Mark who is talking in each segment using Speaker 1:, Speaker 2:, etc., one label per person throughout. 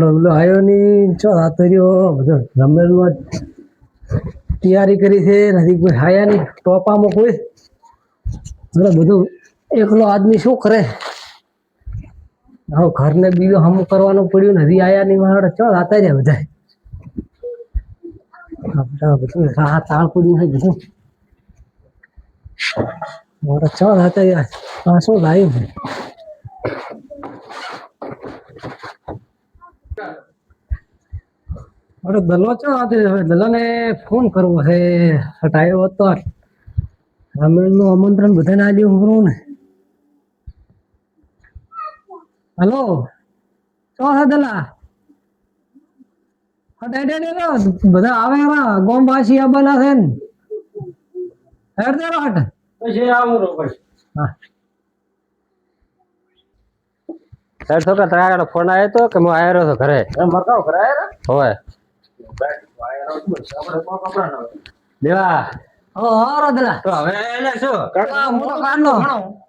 Speaker 1: ઓલો આયો ની ચો રાતો રહ્યો બધો રમેલમાં તૈયારી કરી છે નથી કોઈ હાયા ની ટોપામાં કોઈ બધું એકલો આદમી શું કરે હવે ઘરને બીજું હમ કરવાનું પડ્યું નથી આયા ની મારે ચો રાતા રહ્યા બધા બધું રાહ તાળ પડ્યું છે બધું મારે ચો રાતા રહ્યા આ શું લાવ્યું અરે દલો ચો રાતે દલાને ફોન કરવો છે હટાયો હતો રમેશ નું આમંત્રણ બધાને આલ્યું હું ને હેલો ચો છે દલા બધા આવે ગોમ વાસી આવવાના છે ને હેડ દે રાટ પછી આવું રો પછી હા હેડ છોકરા તારા ફોન આવ્યો તો કે હું આવ્યો રહ્યો ઘરે મરકાવ ઘરે આવ્યો હોય દેવા ઓ હારો દલા તો હવે એટલે શું કાકા હું તો કાનો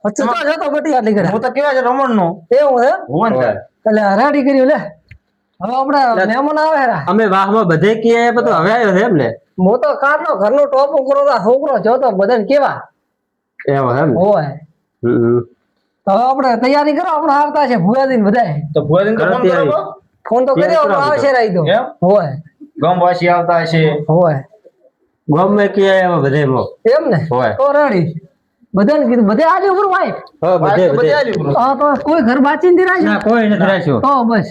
Speaker 1: અચ્છા તો જતો બટી આટલી કરે હું તો કેવા છે રમણ નો એવું હે હોન એટલે રેડી કર્યું લે હવે આપણે મહેમાન આવે રા અમે વાહમાં બધે કે બધું હવે આવ્યો છે એમ ને હું તો કાનો ઘરનો ટોપો કરો છોકરો જો તો બધાને કેવા એમ એમ હોય તો આપણે તૈયારી કરો આપણે આવતા છે ભુવાદીન બધાય તો ભુવાદીન તો ફોન તો કર્યો આવશે રાઈ દો હોય ગામવાસી આવતા છે હોય ગામ મે કે આયા બધે મો એમ ને હોય તો રેડી બધાને કીધું બધે આલી ઉપર વાઈફ હા બધે આલી ઉપર હા તો કોઈ ઘર બાચીને દી રાખ્યો ના કોઈ નથી રાખ્યો તો બસ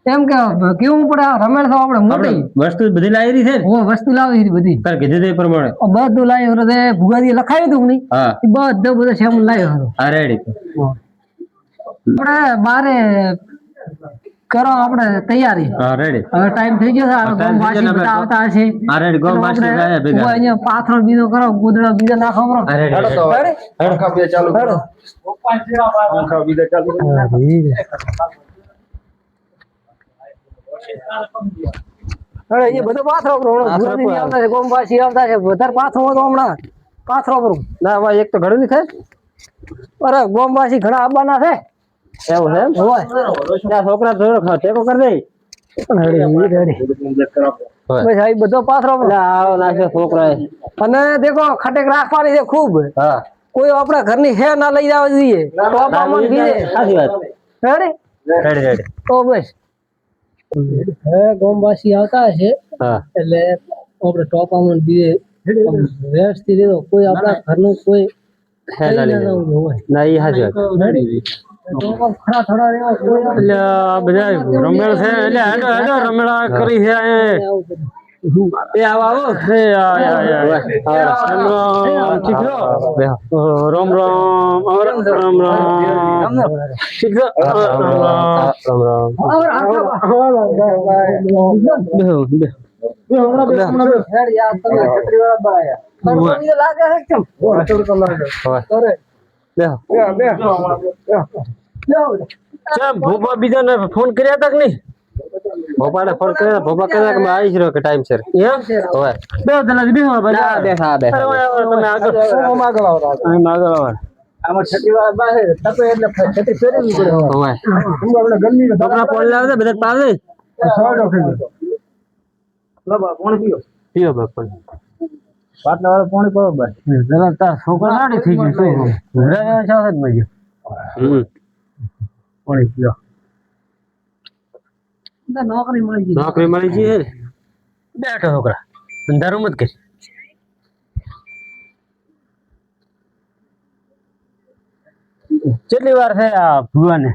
Speaker 1: એમ કે કેવું પડે રમેશ તો આપણે મોટી વસ્તુ બધી લાવી છે ઓ વસ્તુ લાવી છે બધી તાર કીધું તે પ્રમાણે બધું લાવ્યો રે ભુગાદી લખાયું તું નહીં હા એ બધું સામાન લાવ્યો હતો હા રેડી આપણે બારે કરો આપણે તૈયારી હા રેડી હવે ટાઈમ થઈ ગયો છે ગોમ વાસી બધા આવતા હશે હા રેડી ગોમ વાસી આયા ભેગા હું અહીંયા પાથરો બીજો કરો ગોદડા બીજા નાખો બરો હેડો તો હડકા બે ચાલુ હેડો પંખા બીજા ચાલુ અરે એ બધો પાથરો બરો ભુરાની આવતા છે ગોમ વાસી આવતા છે વધારે પાથરો તો હમણાં પાથરો બરો ના ભાઈ એક તો ઘણું નહીં થાય અરે ગોમ વાસી ઘણા આવવાના છે એવું છે હોય ત્યાં છોકરા થોડો ટેકો કરી દે ભાઈ બધો પાથરો નાખે છોકરા અને દેખો ખટેક રાખવાની છે ખૂબ હા કોઈ આપણા ઘરની હે ના લઈ જવા જોઈએ સાચી વાત રેડી તો બસ હે ગોમવાસી આવતા હશે એટલે આપણે ટોપામાં દીએ વ્યવસ્થિત રહેતો કોઈ આપણા ઘરનું કોઈ હે ના લઈ જવું હોય ના એ સાચી વાત ખરા થોડા રેવા કોઈ એટલે આ બધા રમેળ છે એટલે હેડો રમેળા કરી છે એ આવો એ રામ રામ ઠીક છે ભોપા બીજાને ફોન કર્યા હતા કે નહીં ભોપાને ફોન કર્યા ભોપા કર્યા કે આવી રહ્યો કે ટાઈમ સર એમ હોય બે દલાજી બે બેસા બે તમે આગળ આવો આમાં છત્રી વાળા બાહે તપે એટલે છત્રી ફેરવી પડે હોય આપણે ગરમી કપડા પોણ લાવે બધા પાવે સોડો ખાઈ બાબા પાણી પીઓ બાપ પાટલા વાળા પાણી પીવો બસ જરા તા છોકરા નાડી થઈ ગયું શું ઘરે ચાલે જ મજો પાણી પીઓ નોકરી મળી ગઈ બેઠો છોકરા ધંધારું મત કરી કેટલી વાર છે આ ભુવાને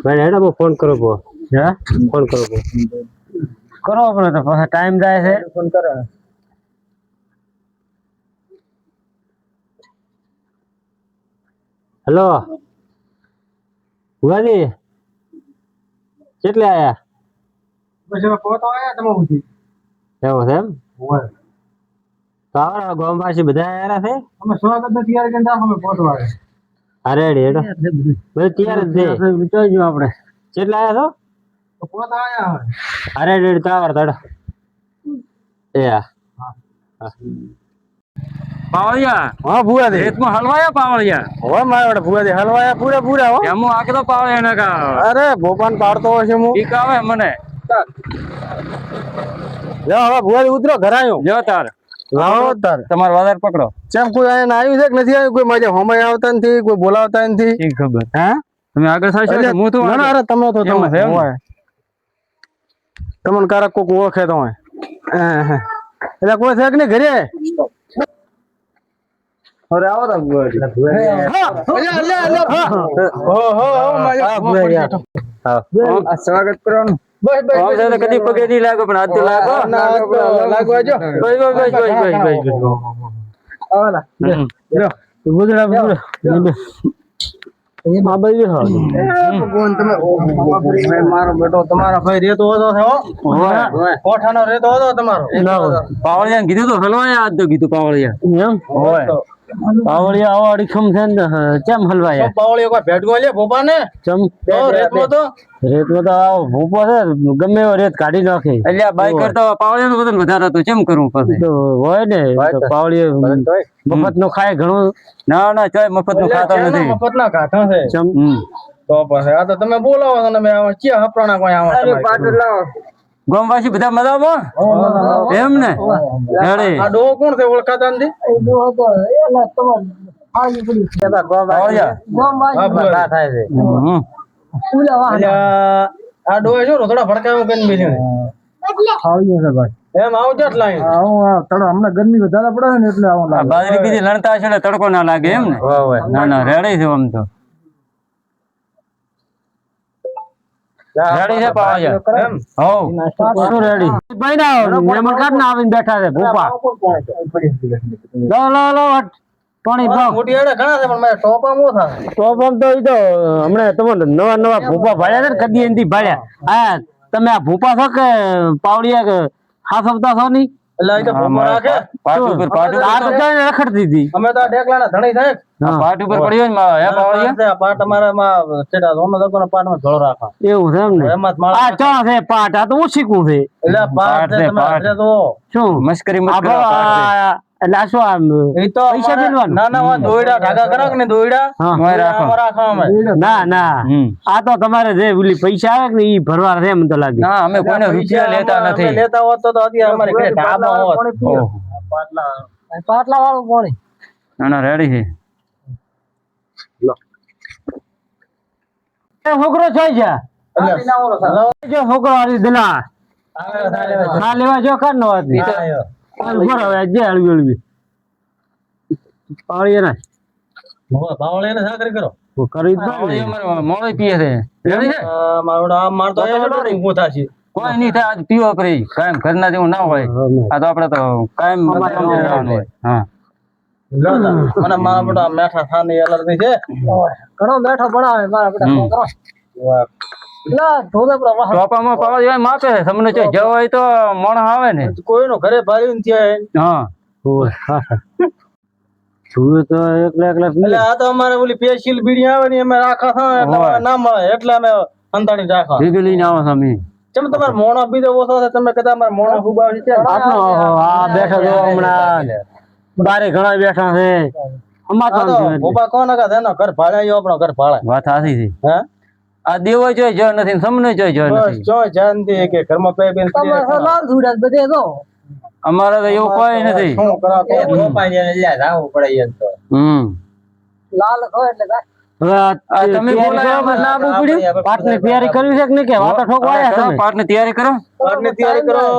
Speaker 1: ભાઈ હેડો ફોન કરો હે ફોન કરો કરો આપણે તો પાછા ટાઈમ જાય છે ફોન કરો હેલો ભુવાજી કેટલે આયા પછી પોતો આયા તમે ઉધી એવું છે એમ હોય તો આવો ગોમ પાછી બધા આયા છે અમે સ્વાગત ને તૈયાર કરીને રાખો અમે પોતો આયા અરે રેડો બધું તૈયાર જ છે વિચારજો આપણે કેટલા આયા છો તો પોતો આયા અરે રેડ તાવર તડ એ હા
Speaker 2: પાવળિયા
Speaker 3: હા ભુવાજી
Speaker 2: રેતમાં હલવાયા પાવળિયા
Speaker 3: હવે મારા ભુવાજી હલવાયા પૂરા હો
Speaker 2: એમ આગળ પાવળિયા ના કા
Speaker 3: અરે ભોપાન પાડતો હોય છે હું
Speaker 2: ઠીક આવે મને
Speaker 3: લ્યો હવે ભુવાજી ઉતરો ઘરાયો
Speaker 2: જો તાર
Speaker 3: લાવો તાર
Speaker 2: તમારો વધારે પકડો
Speaker 3: ચમ કોઈ આયા આવ્યું છે કે નથી આવ્યું કોઈ મારે હોમે આવતા નથી કોઈ બોલાવતા નથી
Speaker 2: ઠીક ખબર
Speaker 3: હે
Speaker 2: તમે આગળ થશો કે હું તો
Speaker 3: ના ના અરે તમે તો
Speaker 2: એમ છે એમ?
Speaker 3: હોય તમને કારક કોક ઓળખે તો હોય એટલે કોઈ છે કે નહીં ઘરે અરે આવો તા ભુવાજી
Speaker 2: સ્વાગત કરવાનું કદી પગે નહીં લાગો પણ હાથ તો લાગો
Speaker 3: લાગવા જો
Speaker 2: બસ
Speaker 3: મારો બેટો તમારા ભાઈ રેતો હતો કોઠાનો રેતો હતો તમારો
Speaker 2: પાવળિયા કીધું તો હલવાયા આજ તો કીધું પાવળિયા એમ હોય પાવળિયા આવો અડીખમ છે ને કેમ હલવાયા
Speaker 3: પાવળીઓ કોઈ ભેટ ગયો લે ભોપા ને
Speaker 2: ચમ
Speaker 3: રેતમાં તો
Speaker 2: આવો ભૂપો છે ગમે એવો રેત કાઢી નાખે એટલે આ બાઈક કરતા પાવળિયાનું વજન વધારે હતું કેમ કરવું પછી તો હોય ને પાવળિયા મફત નો ખાય ઘણું ના ચોય મફત નો ખાતો નથી
Speaker 3: મફત ના ખાતા છે
Speaker 2: ચમ
Speaker 3: તો પછી આ તો તમે બોલાવો છો ને મેં ચિયા હપરાણા કોઈ આવો
Speaker 2: ગામવાસી બધા મજામાં એમ ને અરે
Speaker 3: આ ડો કોણ છે ઓળખાતા નથી આ ડો જો થોડા ભડકાયો કેમ મિલ્યો એમ આવો જટ લાઈન હમણાં ગરમી વધારે પડે ને એટલે આવો
Speaker 2: બાજરી બીજી લણતા છે તડકો ના લાગે એમ ને ના રેડી છે આમ તો રેડી છે પાવળિયા એમ હોવ શું રેડી ભાઈ ના મહેમાન કાઢ ના આવીને બેઠા છે ભૂપા લો પાણી પાવ
Speaker 3: મોટી એડે ઘણા છે પણ મારે ટોપા મો થાય
Speaker 2: ટોપમ તો ઈ તો હમણાં તમને નવા ભૂપા ભાળ્યા છે ને કદી એનથી ભાળ્યા હા તમે આ ભૂપા છો કે પાવળિયા કે હાસવતા છો ની
Speaker 3: એટલે આ તો ભૂપો રાખે
Speaker 2: પાટ ઉપર આ તો ચાલે રખડતી હતી
Speaker 3: અમે તો આ ઢેકલાના ધણી થાય
Speaker 2: પાટ ઉપર પડ્યો ને હે પાવળિયા
Speaker 3: પાટ અમારા માં છેડા સોનો દકોના પાટમાં ઢોળ રાખા
Speaker 2: એવું છે એમ ને
Speaker 3: એમાં જ માળા
Speaker 2: આ ચા છે પાટ આ તો હું શીખું છે
Speaker 3: એટલે પાટ છે તમે હાથે તો
Speaker 2: શું મસ્કરી એટલે આ શું આમ
Speaker 3: એ તો
Speaker 2: પૈસા દેવાનું
Speaker 3: ના ના વા દોયડા ઢાકા કરો કે ને દોયડા રાખા અમે
Speaker 2: ના આ તો તમારે જે ઓલી પૈસા આવે કે ઈ ભરવા છે એમ તો લાગે ના અમે કોઈને રૂપિયા લેતા નથી
Speaker 3: લેતા હોત તો અત્યારે અમારે ઘરે ઢાબા હોત પાટલા વાળું પાણી
Speaker 2: ના રેડી છે છોકરો છે જો છોકરો આવી દિલા હા લેવા જો કર નો હતી બરાબર જે હળવી હળવી પાવળિયા ના
Speaker 3: બાવળિયાને સાકરી કરો
Speaker 2: કરી મોડો પીએ છે રેડી છે
Speaker 3: માર તો ઊભો થાશે
Speaker 2: કોઈ નહીં થાય આજ પીવો પડી કાયમ ઘરના જેવું ના હોય આ તો આપડે તો કાયમ હોય હા
Speaker 3: મને મારા બેટા મેઠા ખાની એલર્જી છે ઘણો મેઠો બનાવે મારા બેટા
Speaker 2: ટોપામાં પાવળિયા માપે છે તમને જો હોય તો મોણ આવે ને
Speaker 3: કોઈનો ઘરે ભારી
Speaker 2: હા તું તો એકલા
Speaker 3: એટલે આ તો અમારે ઓલી પેશિયલ બીડી આવે ને અમે રાખા થાય એટલે ના મળે એટલે અમે અંતાડી રાખા
Speaker 2: ભેગી લઈને આવો તમે
Speaker 3: કેમ તમારે મોણો બીજો ઓછો છે તમે કદાચ અમારે મોણો ઉગાવી છે
Speaker 2: આ બેઠા જો હમણાં બારે ઘણા બેઠા છે
Speaker 3: ઉભા કોણ કા તેનો ઘર ભાડે આપણો ઘર ભાડે
Speaker 2: વાત સાચી છે
Speaker 3: હે
Speaker 2: આ દેવો જોઈ જો નથી સમને જોઈ નથી
Speaker 3: જો જાનતી કે ઘરમાં પે બેન લાલ ધૂડા બધે તો
Speaker 2: અમારે તો એવું કોઈ નથી
Speaker 3: શું કરો કે ધોપાઈ ને લ્યા જાવું પડે એમ તો લાલ હોય એટલે
Speaker 2: તમે બોલાયા ના પડ્યું પાટની તૈયારી કરવી છે કે નહીં કે વાતો ઠોકવાયા તમે પાટની તૈયારી કરો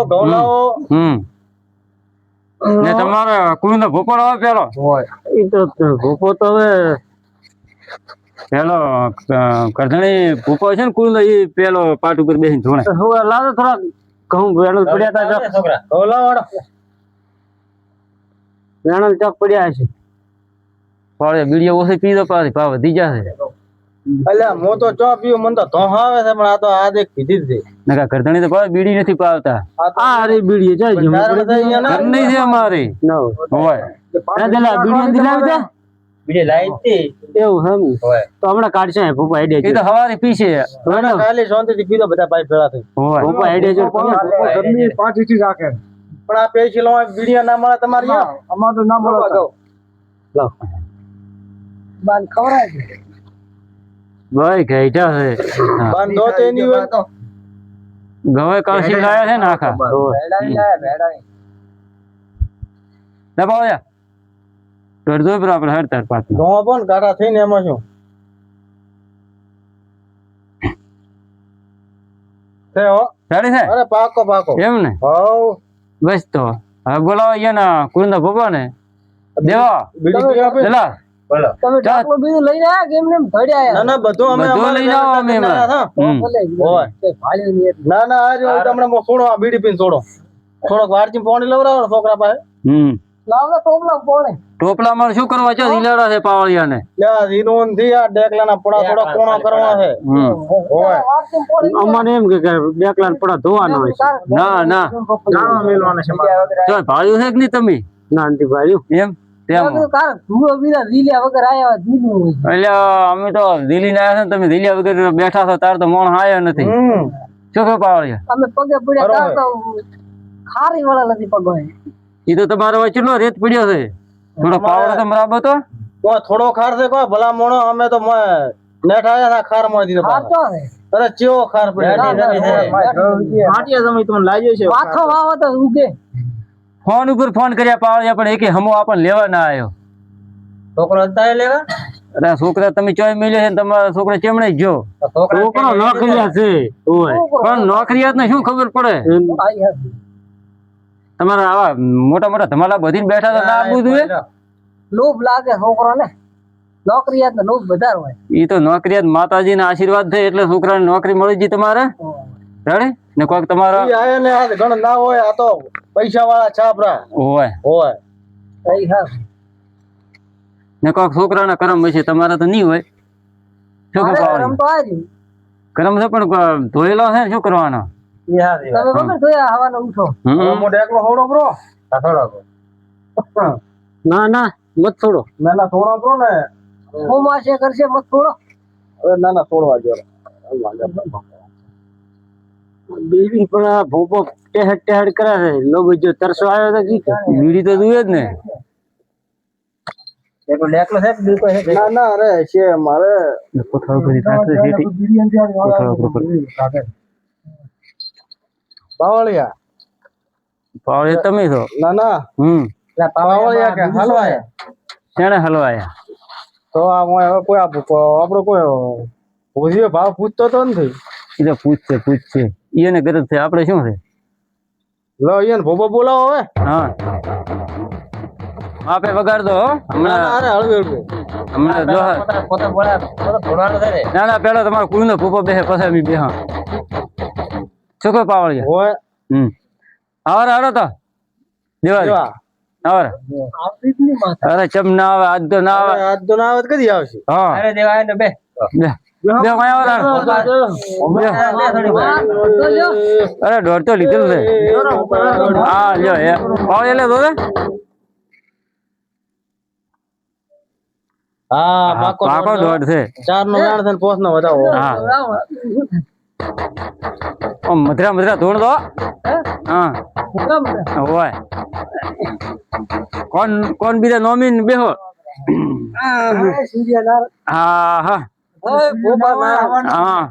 Speaker 3: ઘઉલાઓ
Speaker 2: ને તમારે કોઈ નો ભોપો આવે પેલો એ તો ભોપો તો હવે પેલો કરધણી ભૂપો છે ને કુલ એ પેલો પાટ ઉપર બેસીને ધોણે લાવો થોડા ઘઉં વેણલ પડ્યા હતા
Speaker 3: છોકરા ઘઉલાવાળો
Speaker 2: વેણલ ચોક પડ્યા છે પાળે બીડીઓ ઓછી પી દો પાછી ભાવ વધી જશે
Speaker 3: અલ્યા મો તો ચો પીવું મન તો ધોહ આવે છે પણ આ તો આ દેખ પીધી જ
Speaker 2: નકા કરધણી તો ભાવ બીડી નથી પાવતા આ અરે બીડી જાય છે ઘરની છે અમારી હોય પેલા બીડી દિલાવી દે
Speaker 3: બીડી લાઈ હતી
Speaker 2: એવું હમ તો હમણાં કાઢશે ભૂપા આઈડિયા એ તો હવારે પીશે
Speaker 3: કાલે શાંતિથી પીધો બધા ભાઈ ભેળા થઈ
Speaker 2: ભૂપા આઈડિયા જો
Speaker 3: ગરમી 5 ઇંચ રાખે પણ આ પેશી લો બીડીયા ના મળે તમારી અમાર તો ના મળે
Speaker 1: લાવ બાન ખવરાય છે
Speaker 2: ભાઈ ઘેટા છે
Speaker 3: બાંધો તે ની હોય તો
Speaker 2: ગવે કળશી લાયા છે ને આખા
Speaker 1: ભેડાઈ લાયા ભેડાઈ
Speaker 2: દબાવ્યા કરજો પર આપણે હડતાર પાત
Speaker 3: ઘઉં પણ ગાડા થઈને એમાં શું છે હો
Speaker 2: સાડી છે
Speaker 3: અરે પાકો
Speaker 2: એમ ને
Speaker 3: હવ
Speaker 2: બસ તો હવે બોલાવો અહીંયા કુંદા ભોગવા ને દેવા
Speaker 3: બીડી પી આપે
Speaker 2: ચલા
Speaker 1: તમે ડાકલો બીજું લઈને આયા કેમ ને ભડ્યા
Speaker 3: ના ના બધું અમે
Speaker 2: બધું
Speaker 3: અમારે
Speaker 2: લઈને આવો અમે એમાં. હમ.
Speaker 3: હોય.
Speaker 1: ભાલ્યું નહીં એટલે.
Speaker 3: ના ના આજ હોય તો હમણાં છોડો આ બીડી પીને છોડો થોડોક વારચી પાણી લવરાવો ને છોકરા પાસે
Speaker 1: લાવ ને ટોપલા પોણે
Speaker 2: ટોપલામાં શું કરવા છે ઈલાડા છે પાવળિયા ને
Speaker 3: લ્યા ઈનોન થી આ ડેકલાના પડા થોડા કોણા કરવા છે હોય
Speaker 1: વારસીમ પોણી
Speaker 2: અમારે એમ કે બેકલા પડા ધોવાનો હોય છે ના ના
Speaker 3: નાનો મેલવાના છે મારે.
Speaker 2: ચાલ ભાળ્યું છે કે નહીં તમે ના નથી ભાળ્યું એમ તેમ
Speaker 1: કાર ધૂળો બીરા લીલ્યા વગર આયા દીધું
Speaker 2: એટલે અમે તો દિલ્હી ના આવ્યા છે ને તમે દિલ્હી વગર બેઠા છો તાર તો મોણ આયા નથી શું કહો પાવળિયા
Speaker 1: અમે પગે પડ્યા તાર તો ખારી વાળા નથી પગો
Speaker 2: એ તો તમારો વચ્ચેનો રેત પડ્યો છે થોડો પાવડો તો બરાબર તો
Speaker 3: કોઈ થોડો ખાર છે કોઈ ભલા મોણો અમે તો નેટ આયા હતા ખાર માં દીધો
Speaker 1: ખાતો હે
Speaker 3: અરે ચેવો ખાર પડ્યો
Speaker 1: માટીયા
Speaker 3: સમય તમને લાગ્યો છે
Speaker 1: માથો વાવો તો ઉગે
Speaker 2: ફોન ઉપર ફોન કર્યા પાવળિયા પણ એકે હમો આપણને લેવા ના આવ્યો
Speaker 3: છોકરો અત્યારે લેવા
Speaker 2: અરે છોકરા તમે ચોય મળ્યો છે ને તમારા છોકરા ચેમણે જ જો છોકરો નોકરિયા છે ઓય પણ નોકરિયાત ને શું ખબર પડે તમારા આવા મોટા મોટા ધમાલા બધી બેઠા તો ના આપવું જોઈએ
Speaker 1: લોભ લાગે છોકરો ને નોકરીયાત ને લોભ વધારે હોય
Speaker 2: ઈ તો નોકરિયાત માતાજી ના આશીર્વાદ છે એટલે છોકરાને નોકરી મળી ગઈ તમારે રેડી ને કોઈક તમારા
Speaker 3: આયા ને આ ઘણ ના હોય આ તો પૈસા વાળા છાપરા
Speaker 2: હોય
Speaker 3: હોય
Speaker 1: સહી હા
Speaker 2: ને કોઈક છોકરાના કરમ હશે તમારે તો નહીં હોય શું
Speaker 1: મારે
Speaker 2: કરવાનું
Speaker 1: રમ તો આજી
Speaker 2: કરમ છે પણ ધોયેલો છે ને શું કરવાનો
Speaker 1: તમે ખબર જોયા હવાનો ઉઠો
Speaker 3: મોટો એકલો હોડો બ્રો
Speaker 2: ના ના મત છોડો
Speaker 3: ના ના થોડો બ્રો ને
Speaker 1: હું માસે કરશે મત થોડો
Speaker 3: હવે ના ના છોડવા જો
Speaker 2: બીડી પણ આ ભોપો ટેહડ ટેહડ કરે છે લોકો જો તરસો આવ્યો તો કી બીડી તો દુએ જ ને
Speaker 1: એકલો ડેકલો છે બીકો છે
Speaker 3: ના ના અરે છે મારે
Speaker 2: કોથળો કરી થાશે જેટી કોથળો કરી
Speaker 3: બાવળિયા
Speaker 2: પાવળે તમે છો
Speaker 3: ના ના બાવળિયા કે હલવાયા
Speaker 2: શેણે હલવાયા
Speaker 3: તો આ હવે કોઈ આપણો કોઈ ભોજીયો ભાવ પૂછતો તો નથી
Speaker 2: એ તો પૂછશે એને ગરજ છે આપણે શું છે
Speaker 3: લો અહીંયા ભોબો બોલાવો હવે
Speaker 2: હા આપે વગાડ દો હો. હમણાં
Speaker 3: અરે હળવે હળવે
Speaker 2: હમણાં જો
Speaker 3: પોતે બોલા થોડવાનું છે
Speaker 2: ના ના પેલા તમારો કુળનો ભૂપો બેહે પછી અમે બેહા શું કહો પાવળિયા
Speaker 3: હોય
Speaker 2: આવરે હારો તો દેવા આવરે
Speaker 1: આવતી જ નહીં માથા
Speaker 2: અરે ચમ ના આવે આજ તો ના આવે
Speaker 3: આજ તો ના આવે તો કદી આવશે
Speaker 2: હા
Speaker 3: અરે દેવાય ને બે
Speaker 2: બે બે કઈ આવે અરે દોઢ તો લીધેલું છે હા લ્યો એ પાવળી લે દો
Speaker 3: હા
Speaker 2: પાકો દોઢ છે
Speaker 3: 4 નો જાણ છે 5 નો વધાવો
Speaker 2: હા મધરા મધરા ધોણ દો હા હોય કોણ બીજા નોમીન બેહો હા હા હા